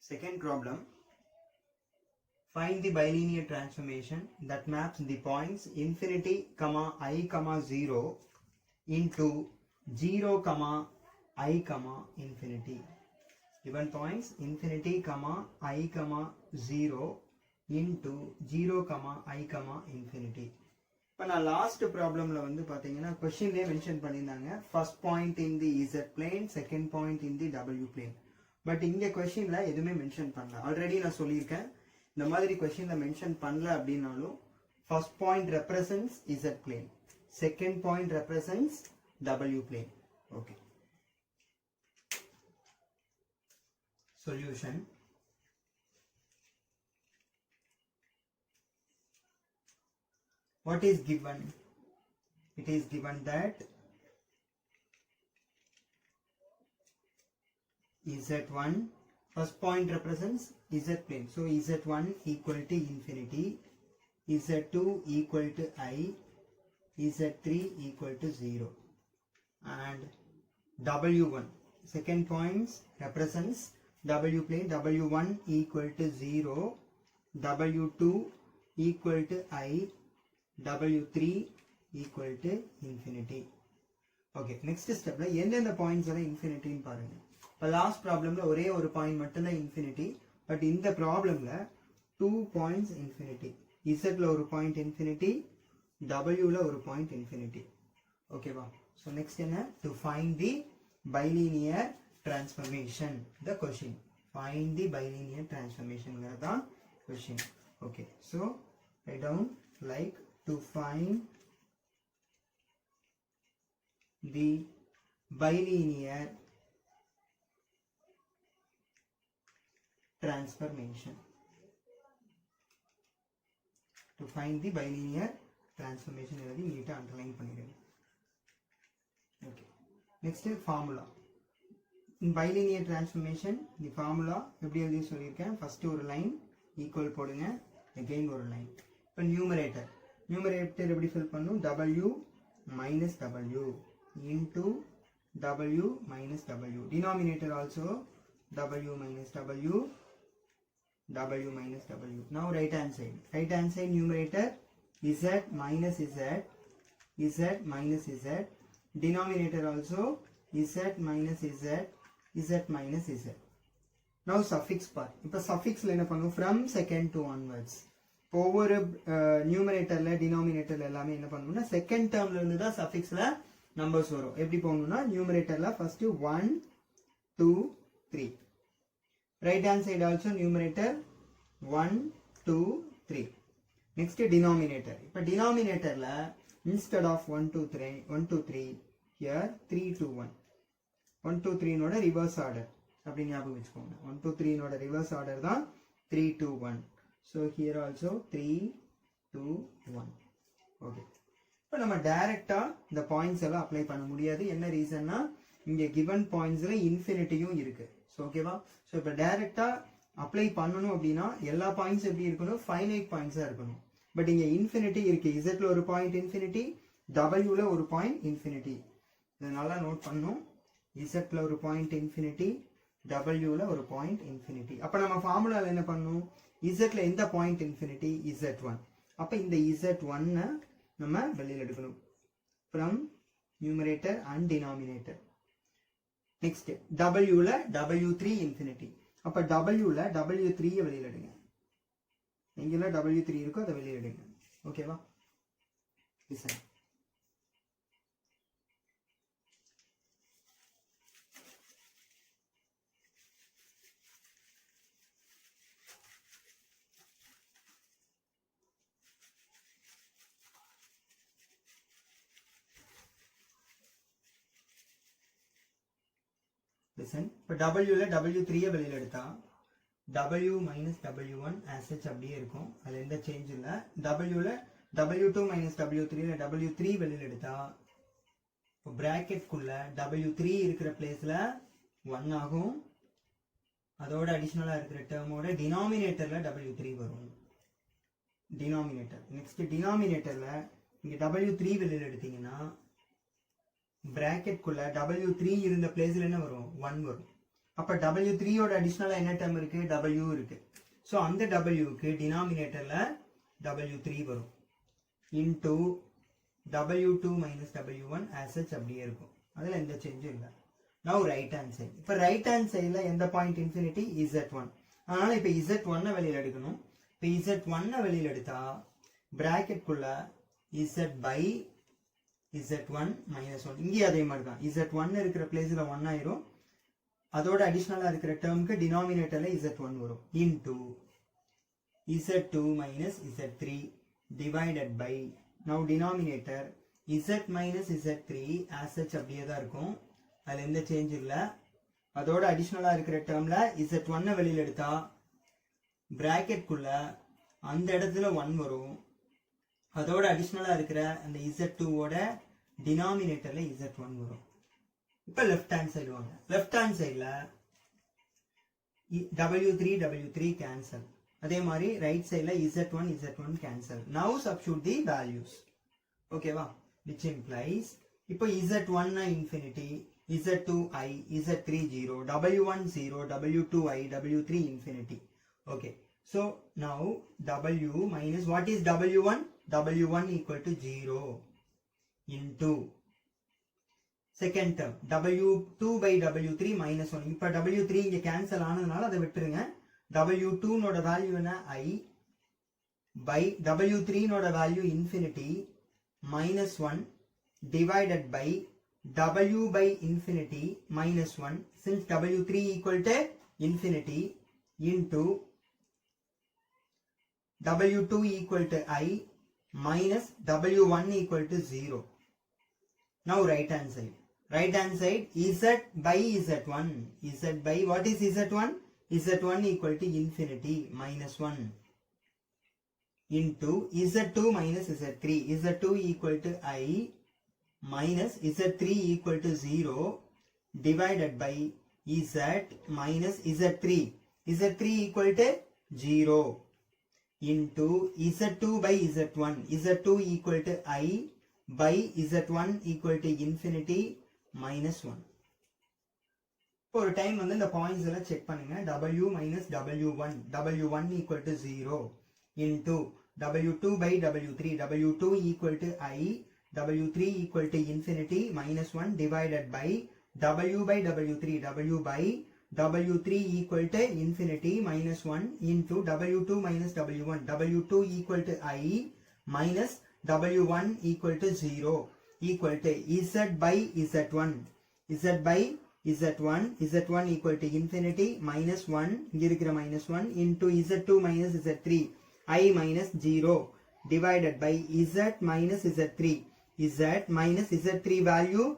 Second problem. Find the bilinear transformation that maps the points infinity, I, 0 into 0, I, infinity. Given points infinity, I, 0 into 0, I, infinity. இப்போ நான் last ப்ராப்ளம்ல வந்து பாத்தீங்கன்னா கொஸ்டின்லேயே mention பண்ணியிருந்தாங்க first point in the Z plane, second point in the W plane. But இங்க கொஸ்டின்ல எதுவுமே mention பண்ணல. Already நான் சொல்லியிருக்கேன், இந்த மாதிரி கொஸ்டின்ல மென்ஷன் பண்ணல அப்படின்னாலும் first point represents Z plane, second point represents W plane. Okay, solution. What is given? It is given that Z1, first point represents Z plane. So Z1 equal to infinity, Z2 equal to I, Z3 equal to 0. And W1, second point represents W plane, W1 equal to 0, W2 equal to I, W3 equal to infinity. Okay, next step la எந்தெந்த points எல்லாம் infinity ன்னு பாருங்க. இப்போ last ப்ராப்ளம்ல ஒரே ஒரு point மட்டும் தான் infinity. But இந்த ப்ராப்ளம்ல 2 பாயிண்ட்ஸ் இன்ஃபினிட்டி. Z ல ஒரு பாயிண்ட் இன்ஃபினிட்டி, W ல ஒரு பாயிண்ட் இன்ஃபினிட்டி. ஓகேவா? சோ நெக்ஸ்ட் என்ன? To find the bilinear transformation. the question. Find the bilinear transformation ங்கறதான் question. Okay, so write down like to find the bilinear transformation. To find the bilinear transformation எழுதி நீட்டா underline பண்ணிடுங்க. Okay, next formula. in bilinear transformation the formula எப்படி எழுதி சொல்லியிருக்கேன். First ஒரு line equal போடுங்க, again ஒரு line. இப்போ நியூமரேட்டர் எப்படி ஃபில் பண்ணும்? W minus W into W minus W. Denominator also W minus W, W minus W. Now right hand side numerator Z minus Z, Z minus Z. Denominator also Z minus Z, Z minus Z. Now suffix part. இப்போ suffixல என்ன பண்ணும்? From second to onwards. ஒவ்வொரு நியூமரேட்டர்ல டினாமினேட்டர்ல எல்லாமே என்ன பண்ணணும்னா second டேர்ம்ல இருந்து தான் சஃபிக்ஸ்ல numbers வரும். எப்படி போகணும்னா நியூமரேட்டர்ல first 1 2 3. Right hand side also numerator 1 2 3. Next denominator. இப்போ டினாமினேட்டர்ல instead of 1 2 3 here 3 2 1. 1 2 3 note reverse order அப்படி ஞாபகம் வச்சுக்கோங்க. 1 2 3 நோட ரிவர்ஸ் ஆர்டர் தான் 3 2 1. So here also 3 2 1. Okay, இப்போ நம்ம டைரக்டா இந்த பாயிண்ட்ஸ் எல்லாம் அப்ளை பண்ண முடியாது. என்ன ரீசன்னா இங்க கிவன் பாயிண்ட்ஸ்ல இன்ஃபினிட்டியும் இருக்கு. ஸோ ஓகேவா? ஸோ இப்போ டைரக்டா அப்ளை பண்ணணும் அப்படின்னா எல்லா பாயிண்ட்ஸ் எப்படி இருக்கணும்? ஃபைனைட் பாயிண்ட்ஸா இருக்கணும். பட் இங்க இன்ஃபினிட்டி இருக்கு. இசட்ல ஒரு பாயிண்ட் இன்ஃபினிட்டி, டபிள்யூல ஒரு பாயிண்ட் இன்ஃபினிட்டி. இதை நல்லா நோட் பண்ணும். இசட்ல ஒரு பாயிண்ட் இன்ஃபினிட்டி, டபிள்யூல ஒரு பாயிண்ட் இன்ஃபினிட்டி. அப்ப நம்ம ஃபார்முலால என்ன பண்ணும்? இசட்ல எந்த பாயிண்ட் இன்ஃபினிட்டி? Z1. அப்ப இந்த Z1 நம்ம வெளியில எடுக்கணும் from numerator and denominator. next W ல W3 infinity. அப்ப W ல W3 வெளியில எடுங்க. எங்கெல்லாம் W3 இருக்கோ அதை வெளியில எடுங்க. ஓகேவா? listen. இப்போ W ல W3 வெளியில எடுத்தா W minus W1 as such அப்படியே இருக்கும். அதுல எந்த சேஞ்ச் இல்ல. W ல W2 minus W3 ல W3 வெளியில எடுத்தா பிராக்கெட் குள்ள W3 இருக்கிற பிளேஸ்ல 1 ஆகும். அதோட அடிஷனலா இருக்கிற டேர்மோட டினாமினேட்டர்ல W3 வரும். டினாமினேட்டர். நெக்ஸ்ட் டினாமினேட்டர்ல இங்க W3 வெளியில எடுத்தீங்கன்னா பிராக்கெட் குள்ள W3 இருந்த பிளேஸ்ல என்ன வரும்? 1 வரும். அப்ப W3 ஓட அடிஷனலா என்ன டேர்ம் இருக்கு, W இருக்கு. ஸோ அந்த Wக்கு டினாமினேட்டர்ல W3 வரும் into W2 minus W1 as such அப்படியே இருக்கும். அதில் எந்த சேஞ்சும் இல்லை. Now right hand side. இப்போ ரைட் ஹேண்ட் சைடில் எந்த பாயிண்ட் இன்ஃபினிட்டி, Z1. அதனால இப்போ Z1 வெளியில் எடுக்கணும். இப்போ Z1 வெளியில் எடுத்தா பிராக்கெட்குள்ள Z by Z1 மைனஸ் 1. இங்கே அதே மாதிரி தான். Z1 இருக்கிற பிளேஸில் 1 ஆயிரும். அதோட அடிஷனலா இருக்கிற டேர்முக்கு டினாமினேட்டர்ல Z1 வரும் into Z2 minus Z3 divided by, now denominator Z minus Z3 as such அப்படியே தான் இருக்கும். அதுல எந்த சேஞ்ச் இல்லை. அதோட அடிஷனலா இருக்கிற டேர்ம்ல Z1 வெளியில் எடுத்தா பிராக்கெட்குள்ள அந்த இடத்துல 1 வரும். அதோட அடிஷனலா இருக்கிற அந்த Z2 ஓட டினாமினேட்டர்ல Z1 வரும். இப்போ லெஃப்ட் ஹேண்ட் சைடு வாங்க. லெஃப்ட் ஹேண்ட் சைடில் W3 கேன்சல். அதே மாதிரி ரைட் சைடில் Z1 கேன்சல். நவ் சப்ஸ்டிட்யூட் தி வேல்யூஸ். ஓகேவா? விச் இம்ப்ளைஸ் இப்போ Z1 infinity, Z2 I, Z3 0, W1 0, W2 I, W3 infinity. Okay. So now W minus what is W1? W1 equal to 0 into second term W2 by W3 minus 1. இப்போ W3 இங்க cancel ஆனதுனால அதை விட்டுருங்க. W2 note value என்ன, I by W3 note value infinity minus 1 divided by W by infinity minus 1 since W3 equal to infinity into W2 equal to I minus W1 equal to 0. Now right hand side. Right hand side Z by Z1. Z by what is Z1? Z1 equal to infinity minus 1 into Z2 minus Z3. Z2 equal to I minus Z3 equal to 0 divided by Z minus Z3. Z3 equal to 0 into Z2 by Z1. Z2 equal to I by Z1 equal to infinity minus 1. இப்போ ஒரு time வந்து இந்த points எல்லாம் check பண்ணுங்க. W minus W1. W1 equal to 0 into W2 by W3. W2 equal to I. W3 equal to infinity minus 1 divided by W by W3. W by W3 equal to infinity minus 1 into W2 minus W1. W2 equal to I minus W1 equal to 0 equal to Z by Z1. Z by Z1. Z1 equal to infinity minus 1. இங்க இருக்கிற minus 1 into Z2 minus Z3. I minus 0 divided by Z minus Z3. Z minus Z3 value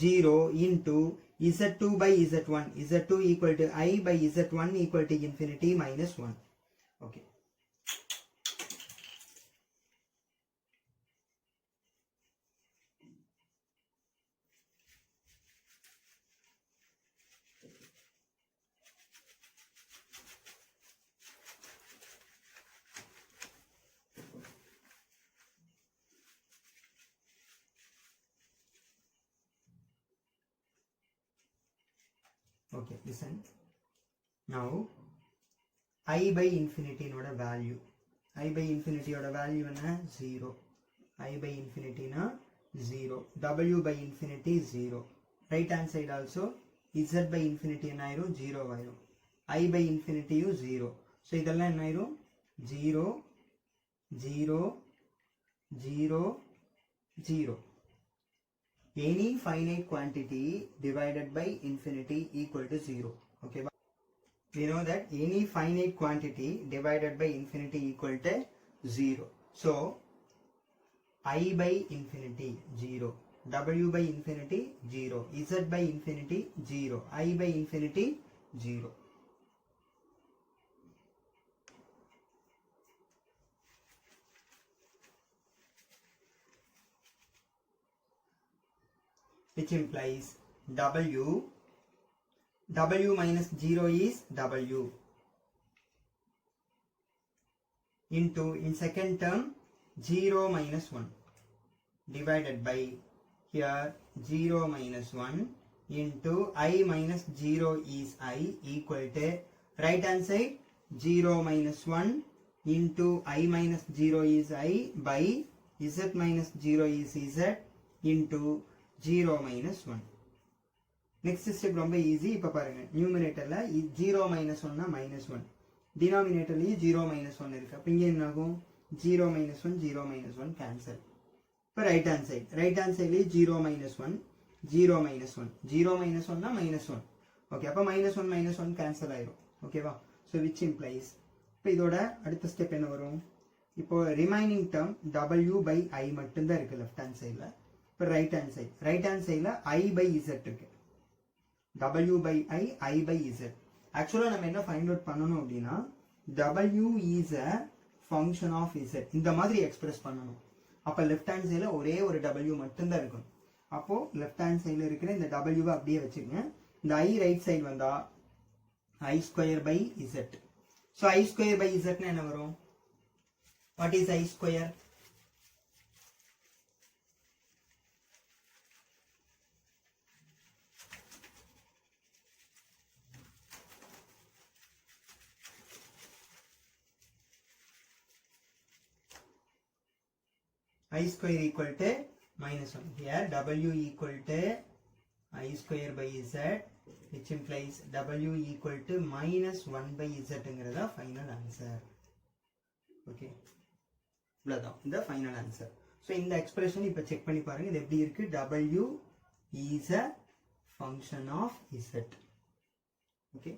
0 into Z2 by Z1. Z2 equal to I by Z1 equal to infinity minus 1. Okay. Okay, listen. Now I by infinity நோட value. I by infinity ஓட value என்ன 0. I by infinity na 0. W by infinity 0. Right hand side also Z by infinity என்ன ஆயிரும் 0 ஆயிரும். I by infinity 0. So இதெல்லாம் என்ன ஆயிரும் 0 0 0 0. Any finite quantity divided by infinity equal to 0. Okay, we know that any finite quantity divided by infinity equal to 0. So I by infinity 0, W by infinity 0, Z by infinity 0, I by infinity 0. Which implies W minus 0 is W into in second term 0 minus 1 divided by here 0 minus 1 into I minus 0 is I equal to right hand side 0 minus 1 into I minus 0 is I by Z minus 0 is Z into 0 minus 1. Next step ரொம்ப easy. இப்ப பாருங்க நியூமரேட்டர்ல 0 minus 1 minus 1, டினாமினேட்டர்லயே 0 minus 1 இருக்கு. அப்ப இங்க என்ன ஆகும்? 0 minus 1 0 minus 1 cancel. இப்ப right hand சைட்லயே 0 minus 1 0 minus 1 0 minus 1 னா minus 1. ஓகே, அப்ப minus 1 cancel ஆயிரும். ஓகேவா? so which implies இப்போ இதோட அடுத்த ஸ்டெப் என்ன வரும்? இப்போ remaining term w by I மட்டும் தான் இருக்கு லெஃப்ட் ஹேண்ட் சைடுல. இப்போ ரைட் ஹேண்ட் சைடுல I by Z இருக்கு. w by I by Z. ஆக்சுவலா நம்ம என்ன ஃபைண்ட் அவுட் பண்ணணும் அப்படின்னா w is a function of Z இந்த மாதிரி எக்ஸ்பிரஸ் பண்ணணும். அப்ப லெஃப்ட் ஹேண்ட் சைடுல ஒரே ஒரு w மட்டும் தான் இருக்கும். அப்போ லெஃப்ட் ஹேண்ட் சைடுல இருக்கிற இந்த w அப்படியே வச்சுக்கங்க. இந்த I ரைட் சைடு வந்தா I square by Z. so I square by Z என்ன வரும்? what is I square? I square equal to minus 1. Here W equal to I square by Z, which implies W equal to minus 1 by Z ங்கிறதா final answer. Okay. இவ்வளவுதான் இந்த final answer. So இந்த expression இப்ப check பண்ணி பாருங்க. இது எப்படி இருக்கு? W is a function of Z. Okay.